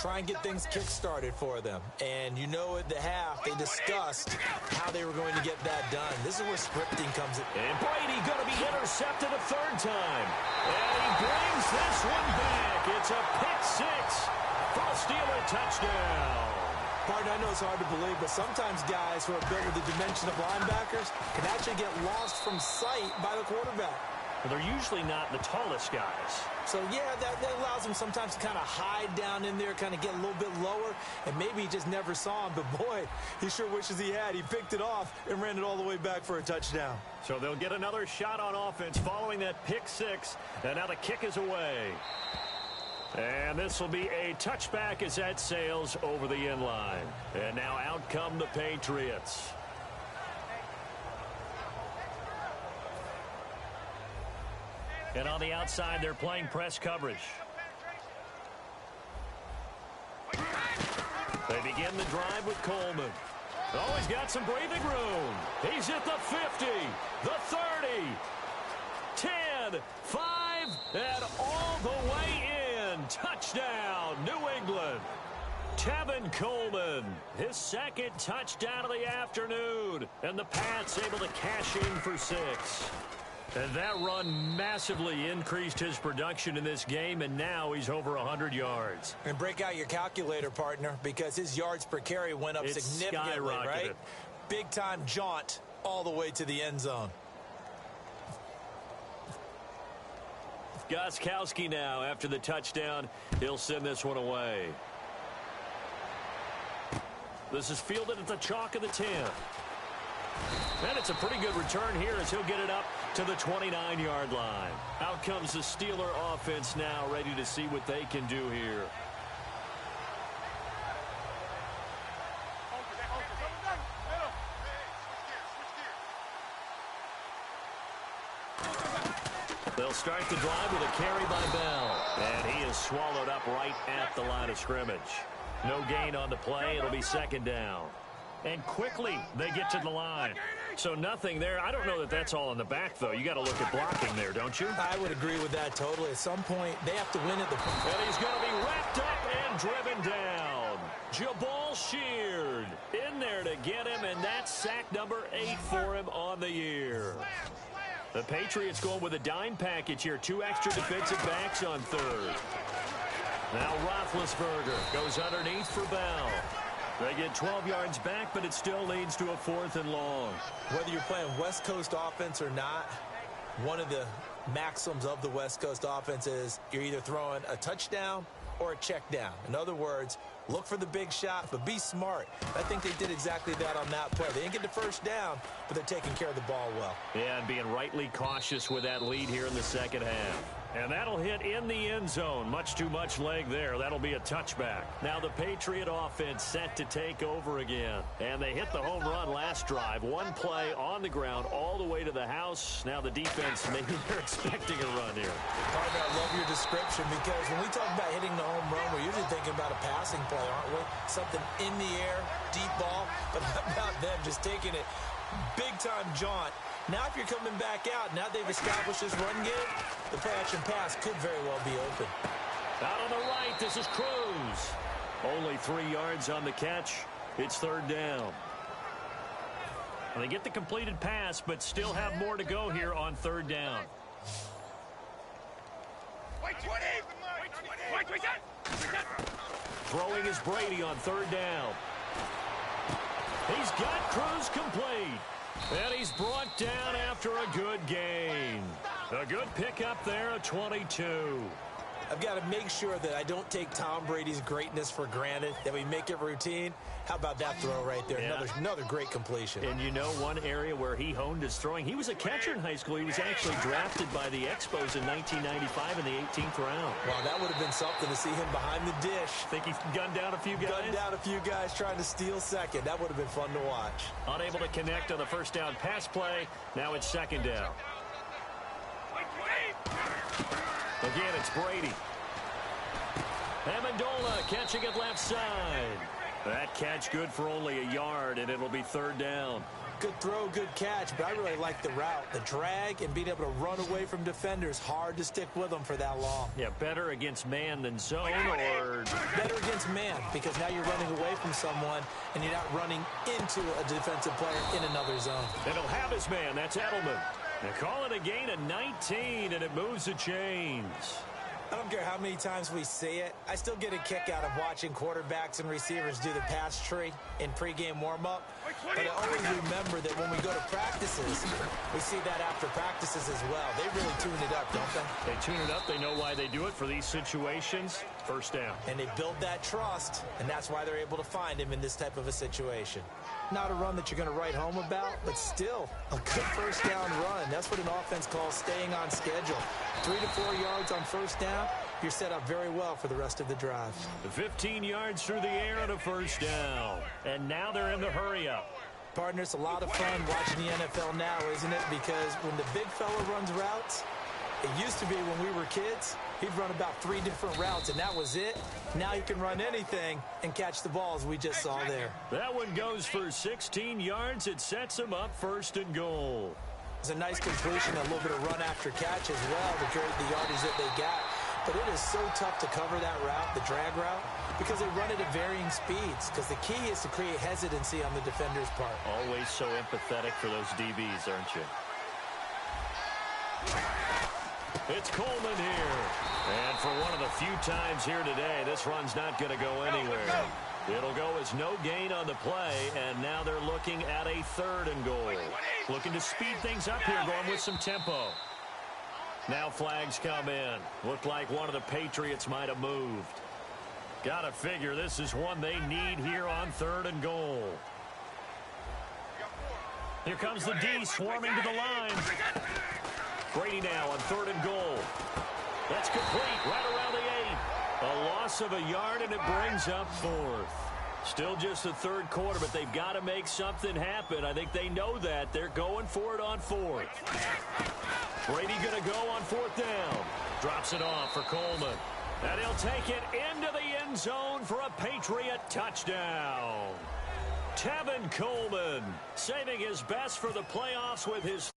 try and get things kick-started for them. And you know at the half, they discussed how they were going to get that done. This is where scripting comes in. And Brady going to be intercepted a third time. And he brings this one back. It's a pick six for a Steeler touchdown. Partner, I know it's hard to believe, but sometimes guys who are built with the dimension of linebackers can actually get lost from sight by the quarterback. Well, they're usually not the tallest guys. So, yeah, that allows them sometimes to kind of hide down in there, kind of get a little bit lower, and maybe he just never saw him. But, boy, he sure wishes he had. He picked it off and ran it all the way back for a touchdown. So they'll get another shot on offense following that pick six, and now the kick is away. And this will be a touchback as that sails over the end line. And now out come the Patriots. And on the outside, they're playing press coverage. They begin the drive with Coleman. Oh, he's got some breathing room. He's at the 50, the 30, 10, 5, and all the way in. Touchdown, New England. Tevin Coleman, his second touchdown of the afternoon. And the Pats able to cash in for 6. And that run massively increased his production in this game, and now he's over 100 yards. And break out your calculator, partner, because his yards per carry went up significantly, right? Big-time jaunt all the way to the end zone. Gostkowski now, after the touchdown, he'll send this one away. This is fielded at the chalk of the 10. And it's a pretty good return here as he'll get it up to the 29-yard line. Out comes the Steeler offense now, ready to see what they can do here. They'll start the drive with a carry by Bell. And he is swallowed up right at the line of scrimmage. No gain on the play. It'll be second down. And quickly, they get to the line. So nothing there. I don't know that that's all in the back, though. You got to look at blocking there, don't you? I would agree with that totally. At some point, they have to win at the point. And he's going to be wrapped up and driven down. Jabal Sheard in there to get him, and that's sack number 8 for him on the year. The Patriots going with a dime package here. 2 extra defensive backs on third. Now Roethlisberger goes underneath for Bell. They get 12 yards back, but it still leads to a 4th and long. Whether you're playing West Coast offense or not, one of the maxims of the West Coast offense is you're either throwing a touchdown or a check down. In other words, look for the big shot, but be smart. I think they did exactly that on that play. They didn't get the first down, but they're taking care of the ball well. Yeah, and being rightly cautious with that lead here in the second half. And that'll hit in the end zone. Much too much leg there. That'll be a touchback. Now the Patriot offense set to take over again. And they hit the home run last drive. One play on the ground all the way to the house. Now the defense, maybe they're expecting a run here. Partner, I love your description because when we talk about hitting the home run, we're usually thinking about a passing play, aren't we? Something in the air, deep ball. But how about them just taking it big-time jaunt? Now if you're coming back out, now they've established this run game, the play-action pass could very well be open. Out on the right, this is Cruz. Only 3 yards on the catch. It's third down. And they get the completed pass, but still have more to go here on third down. Throwing is Brady on third down. He's got Cruz complete. And he's brought down after a good gain. A good pickup there, a 22. I've got to make sure that I don't take Tom Brady's greatness for granted, that we make it routine. How about that throw right there? Yeah. Another great completion. And you know one area where he honed his throwing? He was a catcher in high school. He was actually drafted by the Expos in 1995 in the 18th round. Wow, that would have been something to see him behind the dish. Think he gunned down a few guys? Gunned down a few guys trying to steal second. That would have been fun to watch. Unable to connect on the first down pass play. Now it's second down. Again, it's Brady. Amendola catching it left side. That catch good for only a yard, and it'll be third down. Good throw, good catch, but I really like the route. The drag and being able to run away from defenders. Hard to stick with them for that long. Yeah, better against man than zone, or better against against man because now you're running away from someone and you're not running into a defensive player in another zone. And he'll have his man. That's Edelman. They call it a gain of 19, and it moves the chains. I don't care how many times we see it. I still get a kick out of watching quarterbacks and receivers do the pass tree in pregame warm-up. But I always remember that when we go to practices, we see that after practices as well. They really tune it up, don't they? They tune it up. They know why they do it for these situations. First down. And they build that trust, and that's why they're able to find him in this type of a situation. Not a run that you're going to write home about, but still a good first down run. That's what an offense calls staying on schedule. 3 to 4 yards on first down, you're set up very well for the rest of the drive. 15 yards through the air and a first down. And now they're in the hurry-up. Partner, it's a lot of fun watching the NFL now, isn't it? Because when the big fella runs routes, it used to be when we were kids, he'd run about 3 different routes, and that was it. Now he can run anything and catch the ball, as we just saw there. That one goes for 16 yards. It sets him up first and goal. It's a nice completion, a little bit of run after catch as well to create the yardage that they got. But it is so tough to cover that route, the drag route, because they run it at varying speeds. Because the key is to create hesitancy on the defender's part. Always so empathetic for those DBs, aren't you? It's Coleman here. And for one of the few times here today, this run's not going to go anywhere. It'll go as no gain on the play, and now they're looking at a 3rd and goal. Looking to speed things up here, going with some tempo. Now flags come in. Looked like one of the Patriots might have moved. Gotta figure this is one they need here on 3rd and goal. Here comes the D swarming to the line. Brady now on 3rd and goal. That's complete right around the 8. A loss of a yard, and it brings up 4th. Still just the 3rd quarter, but they've got to make something happen. I think they know that. They're going for it on 4th. Brady going to go on 4th down. Drops it off for Coleman. And he'll take it into the end zone for a Patriot touchdown. Tevin Coleman saving his best for the playoffs with his